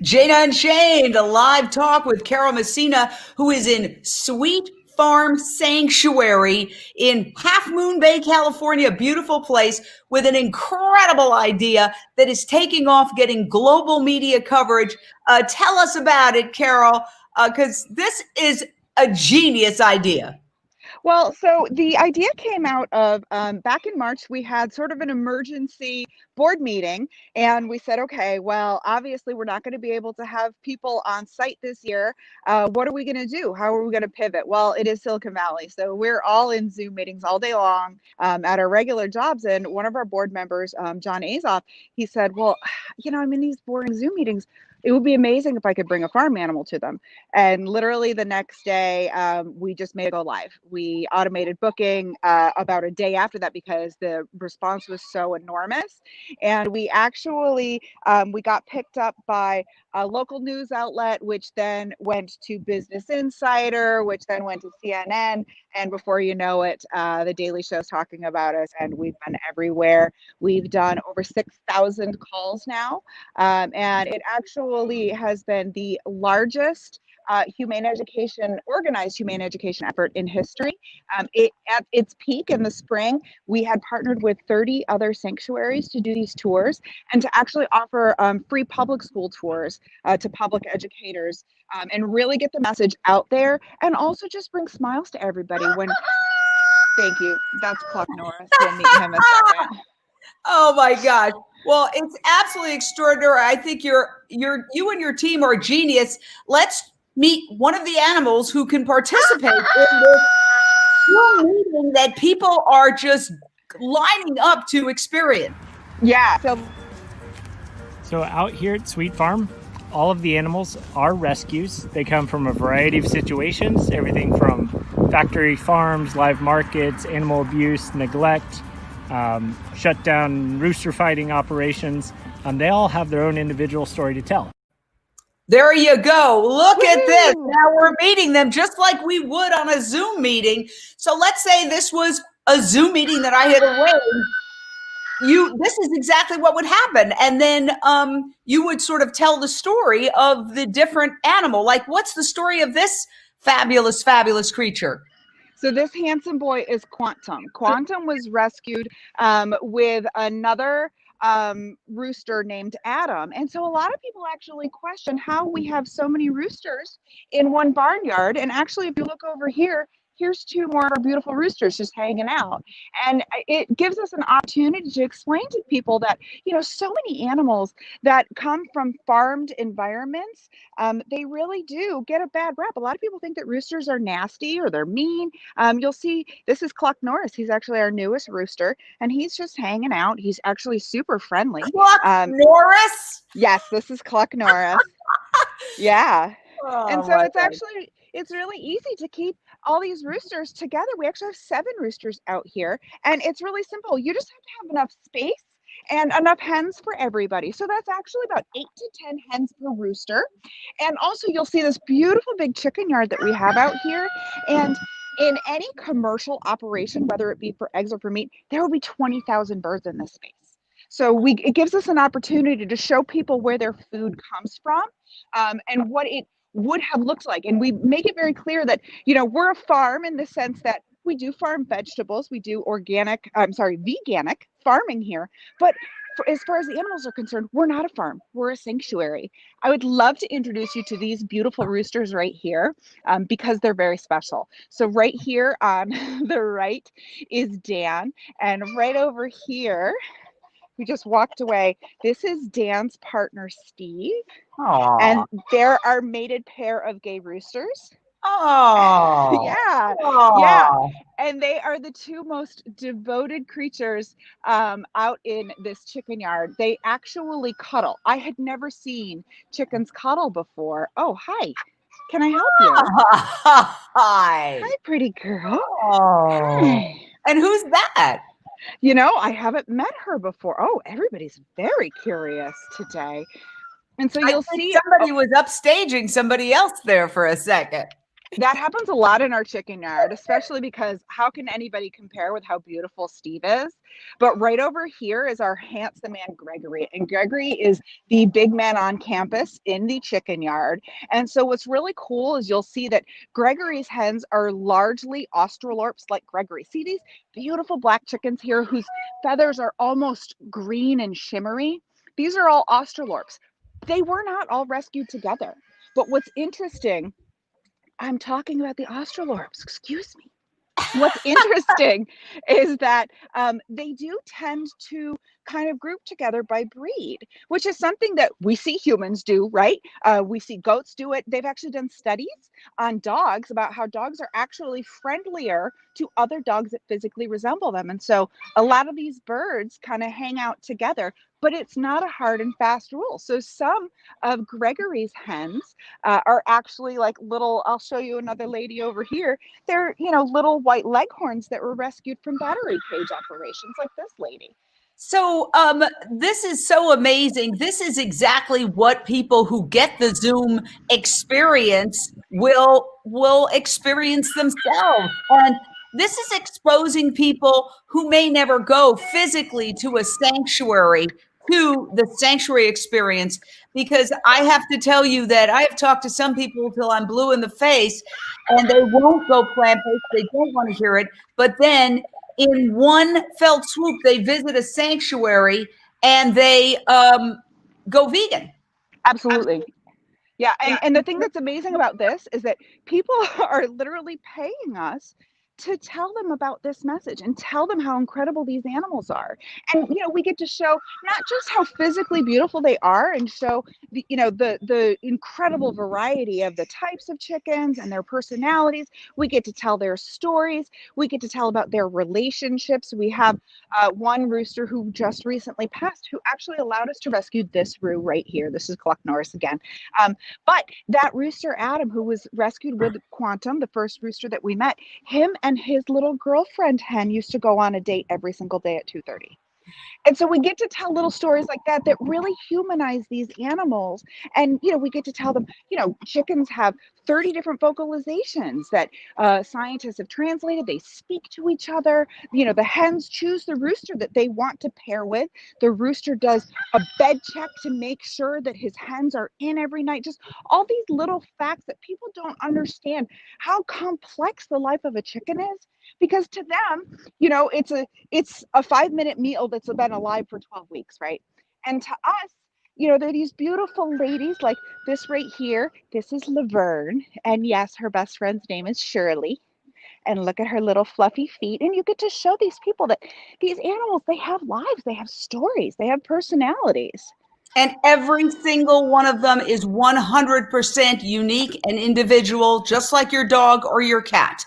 Jana Unchained, a live talk with Carol Messina, who is in Sweet Farm Sanctuary in Half Moon Bay, California, a beautiful place with an incredible idea that is taking off, getting global media coverage. Tell us about it, Carol, because this is a genius idea. Well, so the idea came out of back in March, we had sort of an emergency board meeting, and we said, okay, well, obviously, we're not going to be able to have people on site this year. What are we going to do? How are we going to pivot? Well, it is Silicon Valley. So we're all in Zoom meetings all day long at our regular jobs. And one of our board members, John Azoff, he said, well, I'm in these boring Zoom meetings. It would be amazing if I could bring a farm animal to them. And literally the next day, we just made it go live. We automated booking about a day after that because the response was so enormous. And we actually, we got picked up by a local news outlet, which then went to Business Insider, which then went to CNN. And before you know it, the Daily Show's talking about us, and we've been everywhere. We've done over 6,000 calls now. And it actually has been the largest organized humane education effort in history. At its peak in the spring, we had partnered with 30 other sanctuaries to do these tours and to actually offer free public school tours to public educators and really get the message out there and also just bring smiles to everybody when. Thank you. That's Cluck Norris. We'll meet him a second. Oh my gosh. Well, it's absolutely extraordinary. I think you and your team are genius. Let's meet one of the animals who can participate in this meeting that people are just lining up to experience. Yeah. So out here at Sweet Farm, all of the animals are rescues. They come from a variety of situations, everything from factory farms, live markets, animal abuse, neglect, shut down rooster fighting operations. They all have their own individual story to tell. There you go. Look at this. Now we're meeting them just like we would on a Zoom meeting. So let's say this was a Zoom meeting that I had arranged. This is exactly what would happen. And then you would sort of tell the story of the different animal. Like, what's the story of this fabulous, fabulous creature? So this handsome boy is Quantum. Quantum was rescued with another rooster named Adam. And so a lot of people actually question how we have so many roosters in one barnyard. And actually, if you look over here, here's two more beautiful roosters just hanging out. And it gives us an opportunity to explain to people that, so many animals that come from farmed environments, they really do get a bad rap. A lot of people think that roosters are nasty or they're mean. You'll see, this is Cluck Norris. He's actually our newest rooster, and he's just hanging out. He's actually super friendly. Cluck Norris? Yes, this is Cluck Norris. Yeah. Oh, and so it's really easy to keep all these roosters together. We actually have 7 roosters out here, and it's really simple. You just have to have enough space and enough hens for everybody. So that's actually about 8 to 10 hens per rooster. And also you'll see this beautiful big chicken yard that we have out here. And in any commercial operation, whether it be for eggs or for meat, there will be 20,000 birds in this space. So it gives us an opportunity to show people where their food comes from and what it would have looked like. And we make it very clear that, we're a farm in the sense that we do farm vegetables. We do veganic farming here. But as far as the animals are concerned, we're not a farm. We're a sanctuary. I would love to introduce you to these beautiful roosters right here because they're very special. So right here on the right is Dan. And right over here, we just walked away. This is Dan's partner, Steve. Aww. And they're our mated pair of gay roosters. Oh, yeah. Yeah. And they are the 2 most devoted creatures out in this chicken yard. They actually cuddle. I had never seen chickens cuddle before. Oh, hi. Can I help you? Hi. Hi, pretty girl. Oh. Hi. And who's that? I haven't met her before. Oh, everybody's very curious today. And so you'll see somebody was upstaging somebody else there for a second. That happens a lot in our chicken yard, especially because how can anybody compare with how beautiful Steve is? But right over here is our handsome man, Gregory. And Gregory is the big man on campus in the chicken yard. And so what's really cool is you'll see that Gregory's hens are largely Australorps like Gregory. See these beautiful black chickens here whose feathers are almost green and shimmery? These are all Australorps. They were not all rescued together. But what's interesting, I'm talking about the Australorps, excuse me. What's interesting is that they do tend to kind of group together by breed, which is something that we see humans do, right? We see goats do it. They've actually done studies on dogs about how dogs are actually friendlier to other dogs that physically resemble them. And so a lot of these birds kind of hang out together, but it's not a hard and fast rule. So some of Gregory's hens are actually like little, I'll show you another lady over here. They're, little white leghorns that were rescued from battery cage operations like this lady. So this is so amazing. This is exactly what people who get the Zoom experience will experience themselves. And this is exposing people who may never go physically to a sanctuary, to the sanctuary experience, because I have to tell you that I've talked to some people till I'm blue in the face and they won't go plant-based. They don't want to hear it. But then in one fell swoop, they visit a sanctuary and they go vegan. Absolutely. Yeah. And the thing that's amazing about this is that people are literally paying us to tell them about this message and tell them how incredible these animals are. And we get to show not just how physically beautiful they are and show the incredible variety of the types of chickens and their personalities. We get to tell their stories. We get to tell about their relationships. We have one rooster who just recently passed who actually allowed us to rescue this roo right here. This is Cluck Norris again. But that rooster, Adam, who was rescued with Quantum, the first rooster that we met, him and his little girlfriend hen used to go on a date every single day at 2:30. And so we get to tell little stories like that that really humanize these animals. And, we get to tell them, chickens have 30 different vocalizations that scientists have translated. They speak to each other. The hens choose the rooster that they want to pair with. The rooster does a bed check to make sure that his hens are in every night. Just all these little facts that people don't understand how complex the life of a chicken is. Because to them, it's a 5-minute meal that's been alive for 12 weeks, right? And to us, they're these beautiful ladies like this right here. This is Laverne. And yes, her best friend's name is Shirley. And look at her little fluffy feet. And you get to show these people that these animals, they have lives, they have stories, they have personalities. And every single one of them is 100% unique and individual, just like your dog or your cat.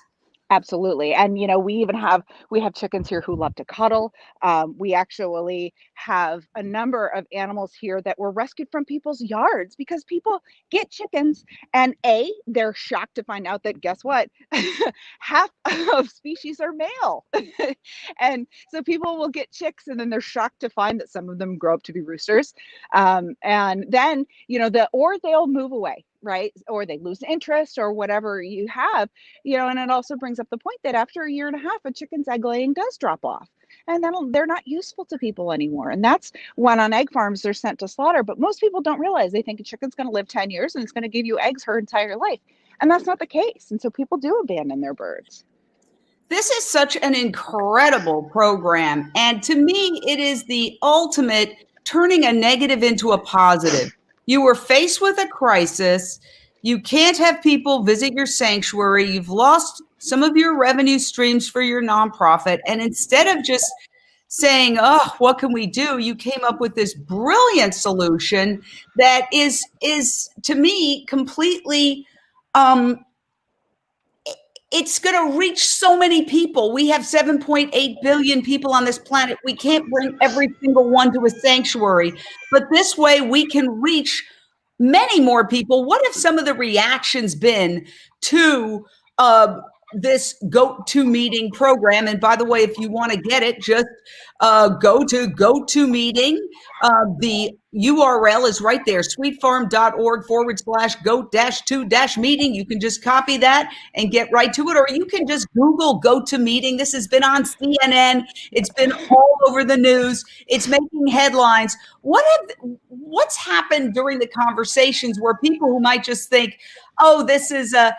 Absolutely. And, we have chickens here who love to cuddle. We actually have a number of animals here that were rescued from people's yards because people get chickens and they're shocked to find out that guess what? Half of species are male. And so people will get chicks and then they're shocked to find that some of them grow up to be roosters. And then, or they'll move away. Right. Or they lose interest or whatever you have, and it also brings up the point that after a year and a half, a chicken's egg laying does drop off and then they're not useful to people anymore. And that's when on egg farms they're sent to slaughter. But most people don't realize they think a chicken's going to live 10 years and it's going to give you eggs her entire life. And that's not the case. And so people do abandon their birds. This is such an incredible program. And to me, it is the ultimate turning a negative into a positive. You were faced with a crisis. You can't have people visit your sanctuary. You've lost some of your revenue streams for your nonprofit. And instead of just saying, oh, what can we do? You came up with this brilliant solution that is to me, completely it's going to reach so many people. We have 7.8 billion people on this planet. We can't bring every single one to a sanctuary, but this way we can reach many more people. What have some of the reactions been to this GoToMeeting program? And by the way, if you want to get it, just go to GoToMeeting. URL is right there, sweetfarm.org/goat-2-meeting. You can just copy that and get right to it, or you can just Google Goat to Meeting. This has been on CNN. It's been all over the news. It's making headlines. What's happened during the conversations where people who might just think, oh, this is a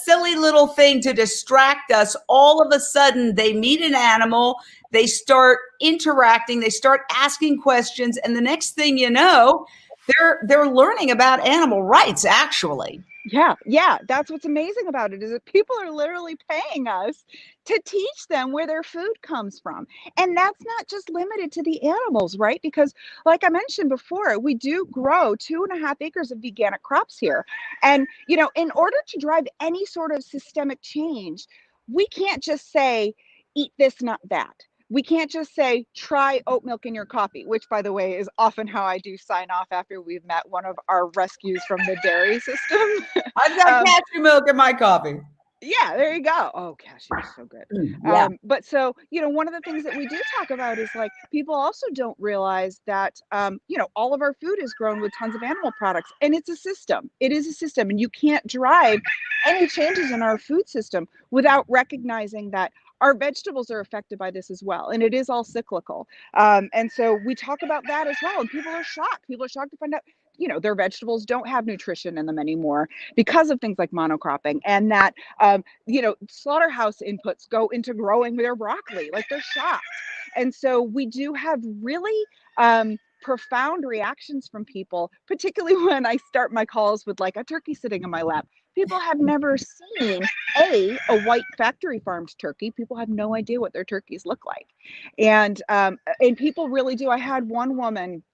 silly little thing to distract us, all of a sudden they meet an animal, they start interacting, they start asking questions, and the next thing you know, they're learning about animal rights, actually. Yeah, that's what's amazing about it, is that people are literally paying us to teach them where their food comes from. And that's not just limited to the animals, right? Because like I mentioned before, we do grow 2.5 acres of veganic crops here. And, in order to drive any sort of systemic change, we can't just say, eat this, not that. We can't just say, try oat milk in your coffee, which, by the way, is often how I do sign off after we've met one of our rescues from the dairy system. I've got cashew milk in my coffee. Yeah, there you go. Oh, cashew is so good. Yeah. But so, one of the things that we do talk about is, like, people also don't realize that, all of our food is grown with tons of animal products, and it's a system. It is a system, and you can't drive any changes in our food system without recognizing that our vegetables are affected by this as well, and it is all cyclical. And so we talk about that as well, and people are shocked. People are shocked to find out, their vegetables don't have nutrition in them anymore because of things like monocropping, and that slaughterhouse inputs go into growing their broccoli. Like, they're shocked. And so we do have really profound reactions from people, particularly when I start my calls with, like, a turkey sitting in my lap. People have never seen a white factory farmed turkey. People have no idea what their turkeys look like. And people really do. I had one woman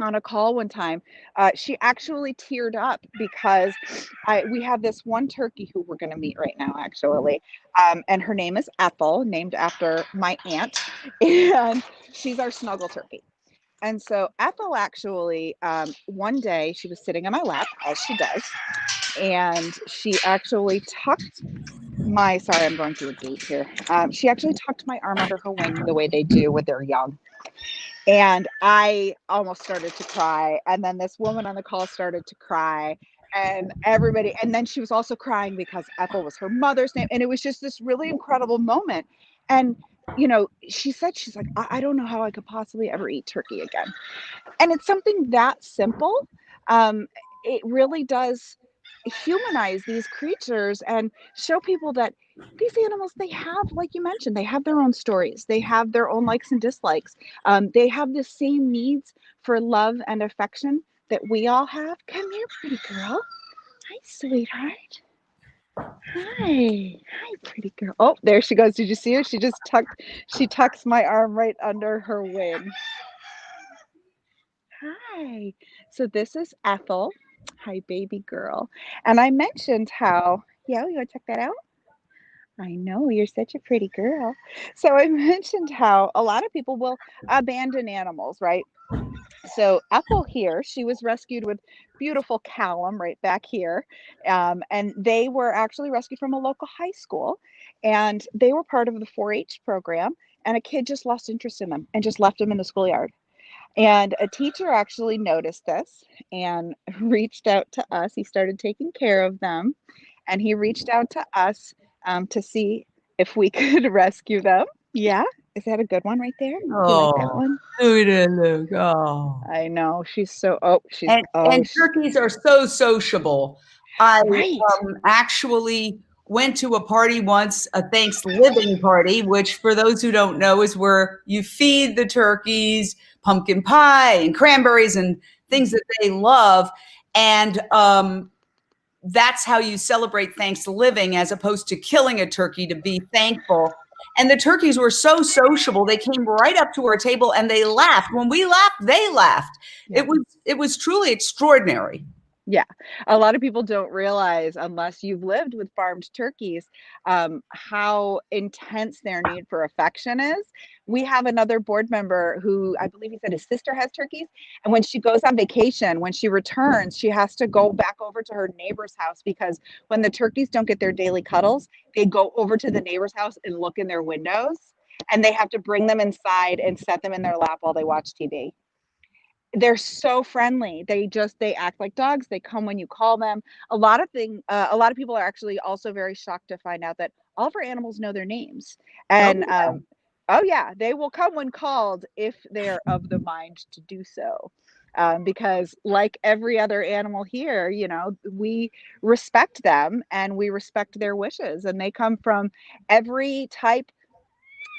on a call one time. She actually teared up because we have this one turkey who we're going to meet right now, actually. And her name is Ethel, named after my aunt. And she's our snuggle turkey. And so Ethel actually, one day she was sitting in my lap, as she does, and she actually tucked sorry, I'm going through a gate here. She actually tucked my arm under her wing the way they do with their young. And I almost started to cry. And then this woman on the call started to cry, and everybody, and then she was also crying because Ethel was her mother's name. And it was just this really incredible moment. And, she said, she's like, I don't know how I could possibly ever eat turkey again. And it's something that simple. It really does humanize these creatures and show people that these animals, they have, like you mentioned, they have their own stories. They have their own likes and dislikes. They have the same needs for love and affection that we all have. Come here, pretty girl. Hi, sweetheart. Hi, pretty girl. Oh, there she goes. Did you see her? She tucks my arm right under her wing. Hi. So this is Ethel. Hi, baby girl. And I mentioned how, you want to check that out? I know, you're such a pretty girl. So I mentioned how a lot of people will abandon animals, right? So Ethel here, she was rescued with beautiful Callum right back here. And they were actually rescued from a local high school. And they were part of the 4-H program. And a kid just lost interest in them and just left them in the schoolyard. And a teacher actually noticed this and reached out to us. He started taking care of them, and he reached out to us to see if we could rescue them. Yeah. Is that a good one right there? Oh, you like that one? Look. Oh. I know. And turkeys are so sociable. I Right. actually went to a party once, a Thanksgiving party, which, for those who don't know, is where you feed the turkeys pumpkin pie and cranberries and things that they love. And that's how you celebrate Thanksgiving, as opposed to killing a turkey to be thankful. And the turkeys were so sociable. They came right up to our table and they laughed. When we laughed, they laughed. Yeah. It was truly extraordinary. Yeah. A lot of people don't realize, unless you've lived with farmed turkeys, how intense their need for affection is. We have another board member who, I believe he said his sister has turkeys. And when she goes on vacation, when she returns, she has to go back over to her neighbor's house, because when the turkeys don't get their daily cuddles, they go over to the neighbor's house and look in their windows, and they have to bring them inside and set them in their lap while they watch TV. They're so friendly. They act like dogs. They come when you call them. A lot of people are actually also very shocked to find out that all of our animals know their names. Oh, And yeah. oh yeah, they will come when called if they're of the mind to do so. Because like every other animal here, we respect them and we respect their wishes, and they come from every type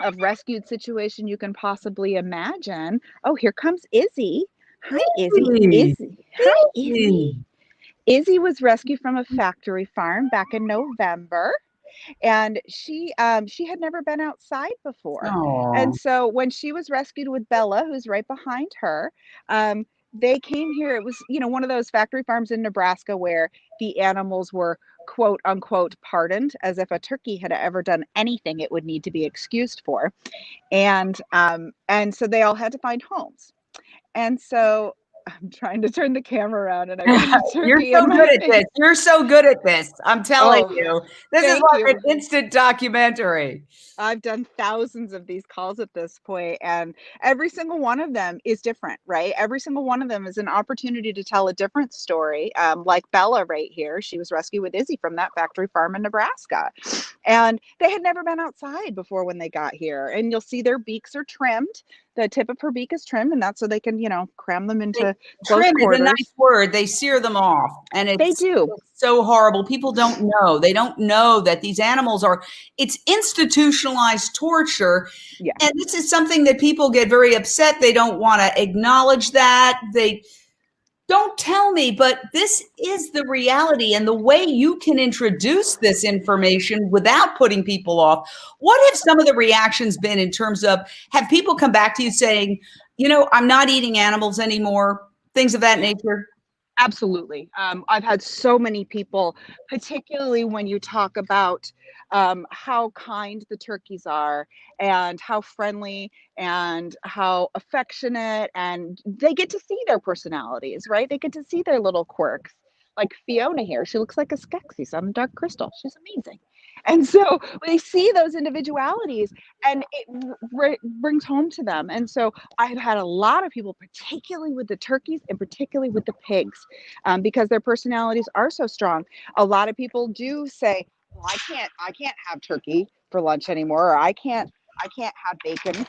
of rescued situation you can possibly imagine. Oh, here comes Izzy. Hi, Izzy. Hey, Izzy. Hi, hey. Izzy. Izzy was rescued from a factory farm back in November, and she had never been outside before. And Oh, so when she was rescued with Bella, who's right behind her, um, they came here. It was, one of those factory farms in Nebraska where the animals were quote unquote pardoned, as if a turkey had ever done anything it would need to be excused for. And so they all had to find homes. And so I'm trying to turn the camera around and I got a you're turkey so in my good at face. this. You're so good at this. I'm telling Oh, you. This is thank like an you. instant documentary. I've done thousands of these calls at this point, and every single one of them is different, right? Every single one of them is an opportunity to tell a different story. Like Bella right here, she was rescued with Izzy from that factory farm in Nebraska. And they had never been outside before when they got here. And you'll see their beaks are trimmed. The tip of her beak is trimmed, and that's so they can, cram them They, into close trim is a quarters. nice word. They sear them off, and They it's do. so horrible. People don't know. They don't know that these animals are, it's institutionalized torture. Yeah. And this is something that people get very upset. They don't want to acknowledge that. They don't tell me, but this is the reality, and the way you can introduce this information without putting people off. What have some of the reactions been in terms of, have people come back to you saying, I'm not eating animals anymore, things of that nature? Absolutely. I've had so many people, particularly when you talk about how kind the turkeys are and how friendly and how affectionate, and they get to see their personalities, right? They get to see their little quirks. Like Fiona here, she looks like a Skeksis on Dark Crystal. She's amazing. And so they see those individualities and it brings home to them. And so I've had a lot of people, particularly with the turkeys and particularly with the pigs, because their personalities are so strong. A lot of people do say, "Well, I can't have turkey for lunch anymore, or I can't have bacon,"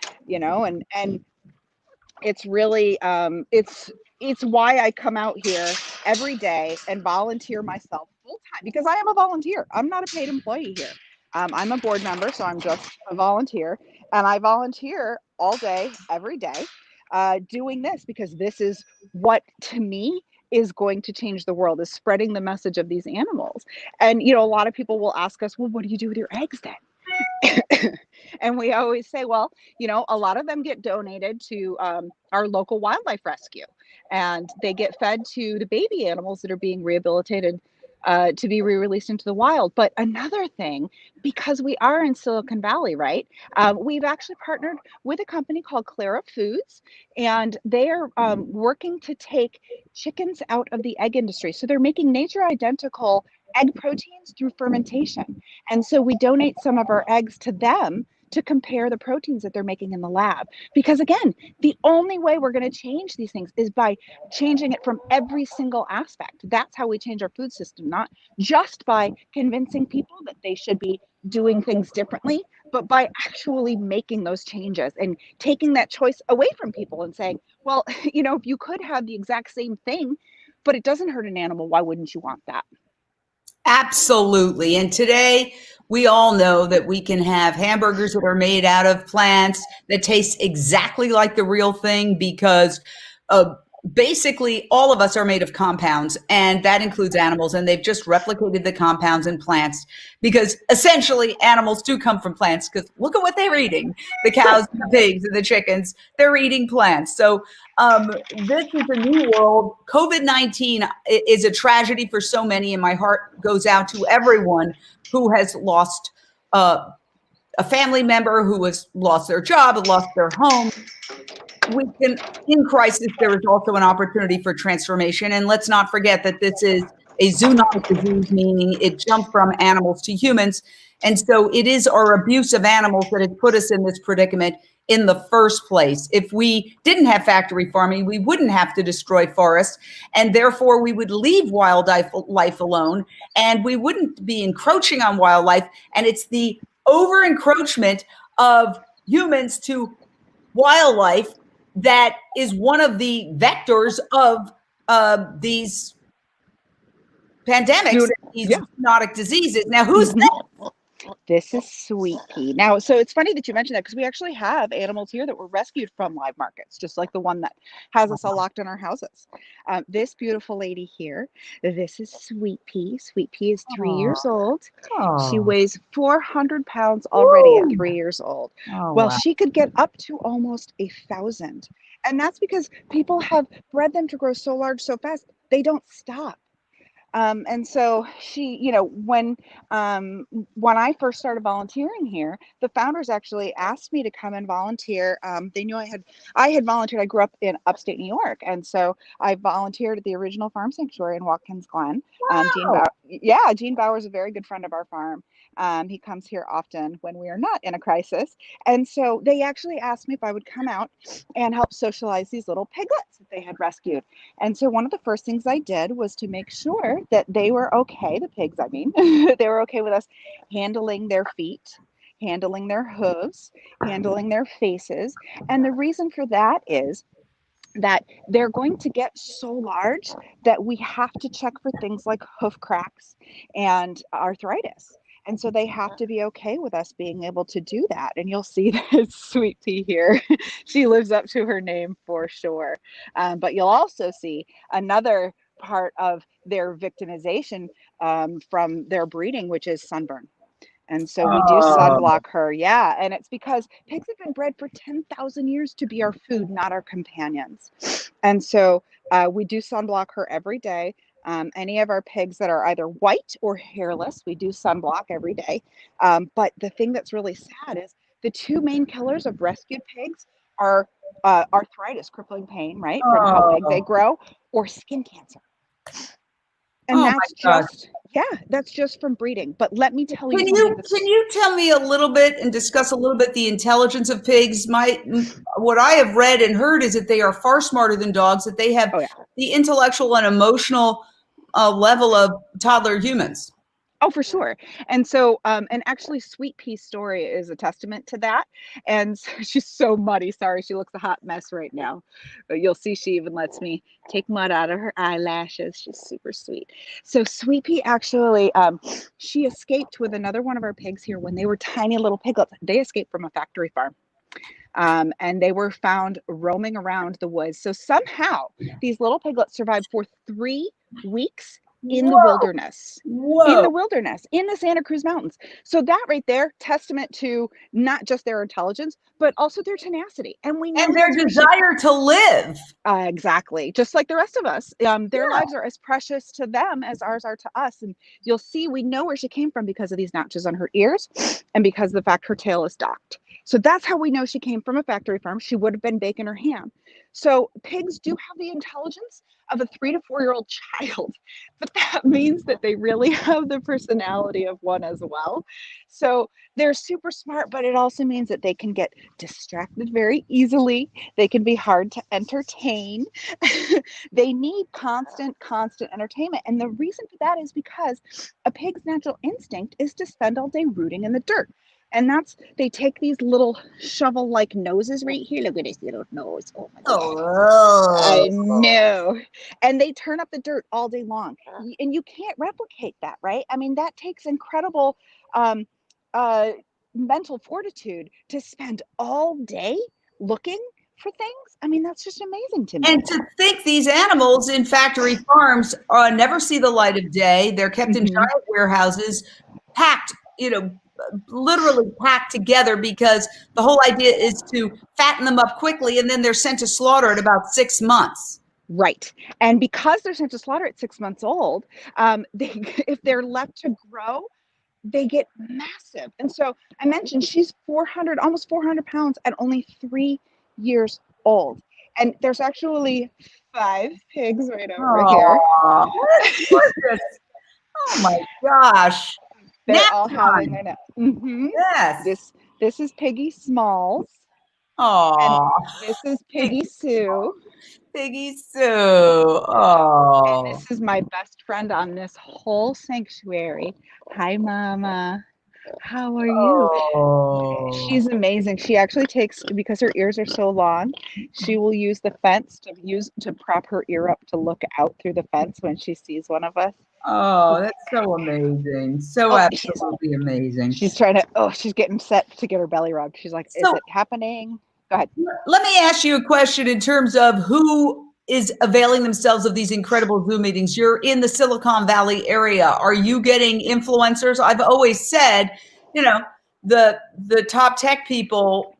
and it's really it's why I come out here every day and volunteer myself full time, because I am a volunteer. I'm not a paid employee here. I'm a board member, so I'm just a volunteer, and I volunteer all day, every day, doing this because this is what to me is going to change the world, is spreading the message of these animals. And a lot of people will ask us, well, what do you do with your eggs then? And we always say, well, a lot of them get donated to our local wildlife rescue, and they get fed to the baby animals that are being rehabilitated to be re-released into the wild. But another thing, because we are in Silicon Valley, right? We've actually partnered with a company called Clara Foods, and they are working to take chickens out of the egg industry. So they're making nature identical egg proteins through fermentation. And so we donate some of our eggs to them to compare the proteins that they're making in the lab. Because again, the only way we're going to change these things is by changing it from every single aspect. That's how we change our food system, not just by convincing people that they should be doing things differently, but by actually making those changes and taking that choice away from people and saying, well, if you could have the exact same thing, but it doesn't hurt an animal, why wouldn't you want that? Absolutely. And today, we all know that we can have hamburgers that are made out of plants that taste exactly like the real thing, because basically all of us are made of compounds, and that includes animals. And they've just replicated the compounds in plants, because essentially animals do come from plants, because look at what they're eating. The cows, and the pigs, and the chickens, they're eating plants. So this is a new world. COVID-19 is a tragedy for so many, and my heart goes out to everyone who has lost a family member, who has lost their job, lost their home. In crisis, there is also an opportunity for transformation. And let's not forget that this is a zoonotic disease, meaning it jumped from animals to humans. And so it is our abuse of animals that has put us in this predicament. in the first place. If we didn't have factory farming, we wouldn't have to destroy forests, and therefore we would leave wildlife life alone, and we wouldn't be encroaching on wildlife. And it's the over encroachment of humans to wildlife that is one of the vectors of these pandemics, these zoonotic diseases. Now, who's that? This is Sweet Pea. Now, so it's funny that you mentioned that because we actually have animals here that were rescued from live markets, just like the one that has us all locked in our houses. This beautiful lady here, this is Sweet Pea. Sweet Pea is 3 years old. She weighs 400 pounds already at 3 years old. Well, she could get up to almost 1,000. And that's because people have bred them to grow so large so fast, they don't stop. And so she, you know, when I first started volunteering here, the founders actually asked me to come and volunteer. They knew I had volunteered. I grew up in upstate New York, and so I volunteered at the original farm sanctuary in Watkins Glen. Gene Bauer is a very good friend of our farm. He comes here often when we are not in a crisis. And so they actually asked me if I would come out and help socialize these little piglets that they had rescued. And so one of the first things I did was to make sure that they were okay, the pigs, I mean, they were okay with us handling their feet, handling their hooves, handling their faces. And the reason for that is that they're going to get so large that we have to check for things like hoof cracks and arthritis. And so they have to be okay with us being able to do that. And you'll see that Sweet Pea here. She lives up to her name for sure. But you'll also see another part of their victimization from their breeding, which is sunburn. And so we do sunblock her. Yeah. And it's because pigs have been bred for 10,000 years to be our food, not our companions. And so we do sunblock her every day. Any of our pigs that are either white or hairless, we do sunblock every day. But the thing that's really sad is the two main killers of rescued pigs are arthritis, crippling pain, right, from how big they grow, or skin cancer. And that's just from breeding. But let me tell you, can you tell me a little bit and discuss a little bit the intelligence of pigs? What I have read and heard is that they are far smarter than dogs, that they have the intellectual and emotional level of toddler humans. Oh, for sure. And so, and actually Sweet Pea's story is a testament to that. And she's so muddy. Sorry, she looks a hot mess right now. But you'll see she even lets me take mud out of her eyelashes. She's super sweet. So Sweet Pea actually, she escaped with another one of our pigs here when they were tiny little piglets. They escaped from a factory farm. And they were found roaming around the woods. So somehow these little piglets survived for 3 weeks in the wilderness, in the Santa Cruz Mountains. So that right there, testament to not just their intelligence, but also their tenacity. And we know their desire to live. Exactly. Just like the rest of us. Their lives are as precious to them as ours are to us. And you'll see, we know where she came from because of these notches on her ears and because of the fact her tail is docked. So that's how we know she came from a factory farm. She would have been bacon or ham. So pigs do have the intelligence of a 3 to 4 year old child, but that means that they really have the personality of one as well. So they're super smart, but it also means that they can get distracted very easily. They can be hard to entertain. They need constant entertainment. And the reason for that is because a pig's natural instinct is to spend all day rooting in the dirt. And they take these little shovel-like noses right here. Look at this little nose. Oh my God. I know. And they turn up the dirt all day long. And you can't replicate that, right? I mean, that takes incredible mental fortitude to spend all day looking for things. I mean, that's just amazing to me. And to think these animals in factory farms never see the light of day. They're kept in giant warehouses, packed, literally packed together, because the whole idea is to fatten them up quickly, and then they're sent to slaughter at about 6 months. Right. And because they're sent to slaughter at 6 months old, if they're left to grow, they get massive. And so I mentioned she's almost 400 pounds at only 3 years old. And there's actually 5 pigs right over here. Gorgeous. Oh my gosh. They're all having their Yes. This is Piggy Smalls. And Oh, this is Piggy Sue. Piggy Sue. Oh. This is my best friend on this whole sanctuary. Hi, Mama. How are you? Oh. She's amazing. She actually takes, because her ears are so long, she will use the fence to prop her ear up to look out through the fence when she sees one of us. Oh, that's so amazing. So Oh, absolutely amazing. she's trying to, oh, she's getting set to get her belly rubbed. She's like, is So it happening? Go ahead. let me ask you a question in terms of who is availing themselves of these incredible Zoom meetings. You're in the Silicon Valley area. Are you getting influencers? I've always said, you know, the top tech people,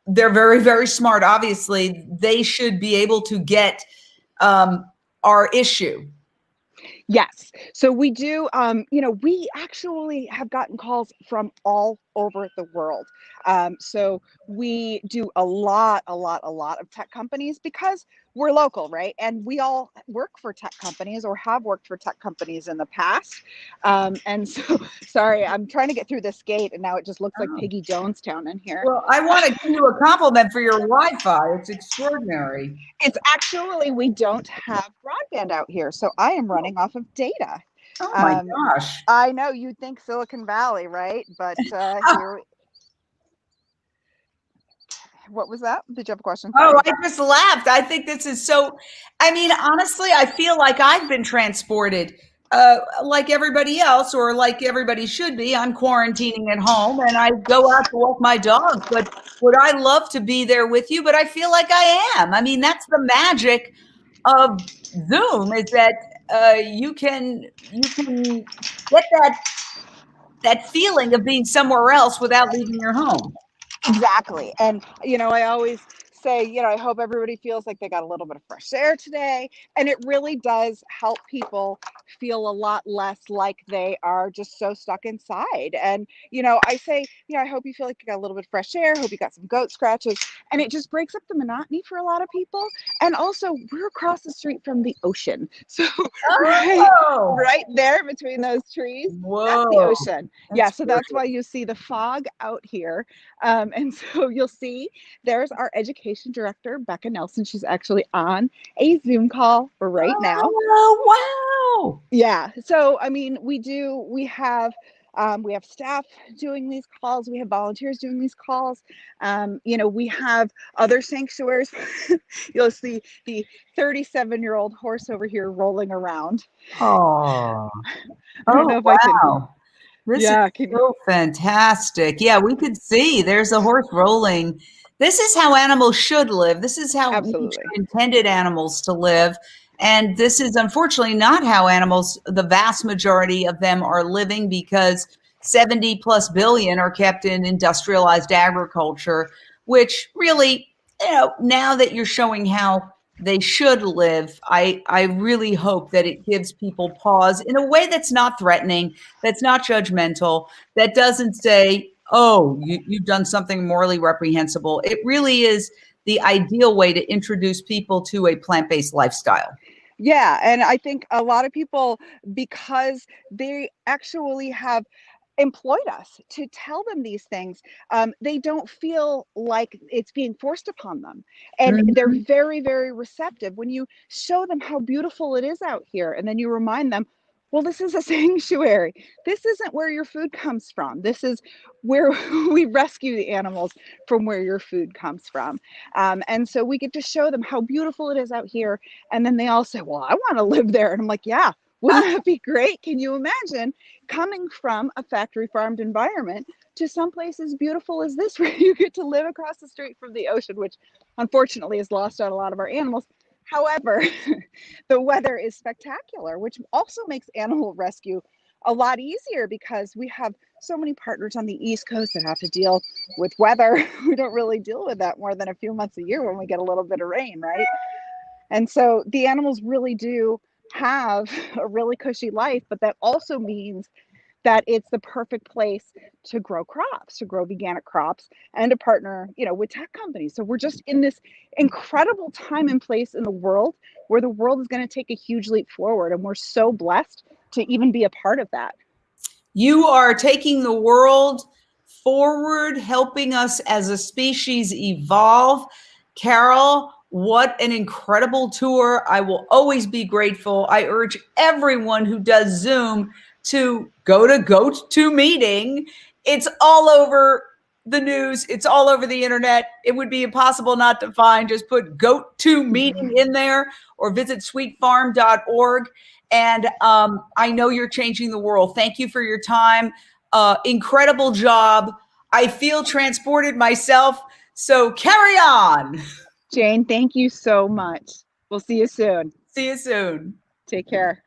they're very, very smart. Obviously, they should be able to get our issue. Yes. So we do, we actually have gotten calls from all over the world. So we do a lot of tech companies because we're local, right? And we all work for tech companies or have worked for tech companies in the past. And so, sorry, I'm trying to get through this gate and now it just looks like Oh. Piggy Jonestown in here. Well, I want to give you a compliment for your Wi-Fi. It's extraordinary. It's actually, we don't have broadband out here. So I am running off of data. Oh my gosh. I know you'd think Silicon Valley, right? But here, what was that? Did you have a question? Sorry. Oh, I just laughed. I think this is so, I mean, honestly, I feel like I've been transported like everybody else, or like everybody should be. I'm quarantining at home and I go out to walk my dog. But would I love to be there with you? But I feel like I am. I mean, that's the magic of Zoom, is that you can get that feeling of being somewhere else without leaving your home. Exactly. And, I always say, I hope everybody feels like they got a little bit of fresh air today. And it really does help people feel a lot less like they are just so stuck inside. And, I say, I hope you feel like you got a little bit of fresh air. Hope you got some goat scratches. And it just breaks up the monotony for a lot of people. And also, we're across the street from the ocean. So, Oh, right there between those trees, that's the whoa. ocean. Yeah. So that's why you see the fog out here. And so you'll see there's our education director, Becca Nelson. She's actually on a Zoom call right now. Oh, wow. Yeah. So, I mean, we have staff doing these calls. We have volunteers doing these calls. We have other sanctuaries. You'll see the 37-year-old horse over here rolling around. Oh, I don't know if I can. wow. This is so fantastic. Yeah, we could see there's a horse rolling. This is how animals should live. This is how nature intended animals to live. And this is unfortunately not how animals, the vast majority of them, are living, because 70 plus billion are kept in industrialized agriculture, which really, now that you're showing how they should live, I really hope that it gives people pause in a way that's not threatening, that's not judgmental, that doesn't say, oh, you've done something morally reprehensible. It really is the ideal way to introduce people to a plant-based lifestyle. Yeah. And I think a lot of people, because they actually have employed us to tell them these things, they don't feel like it's being forced upon them. And they're very, very receptive when you show them how beautiful it is out here. And then you remind them, well, this is a sanctuary. This isn't where your food comes from. This is where we rescue the animals from where your food comes from. And so we get to show them how beautiful it is out here. And then they all say, well, I want to live there. And I'm like, yeah, wouldn't that be great? Can you imagine coming from a factory farmed environment to someplace as beautiful as this, where you get to live across the street from the ocean, which unfortunately has lost out a lot of our animals. However, the weather is spectacular, which also makes animal rescue a lot easier, because we have so many partners on the East Coast that have to deal with weather. We don't really deal with that more than a few months a year when we get a little bit of rain, right? And so the animals really do have a really cushy life, but that also means that it's the perfect place to grow crops, to grow organic crops, and to partner, with tech companies. So we're just in this incredible time and place in the world where the world is going to take a huge leap forward. And we're so blessed to even be a part of that. You are taking the world forward, helping us as a species evolve. Carol, what an incredible tour. I will always be grateful. I urge everyone who does Zoom to go to GoToMeeting. It's all over the news. It's all over the internet. It would be impossible not to find. Just put GoToMeeting in there or visit sweetfarm.org. And I know you're changing the world. Thank you for your time. Incredible job. I feel transported myself. So carry on. Jane, thank you so much. We'll see you soon. See you soon. Take care.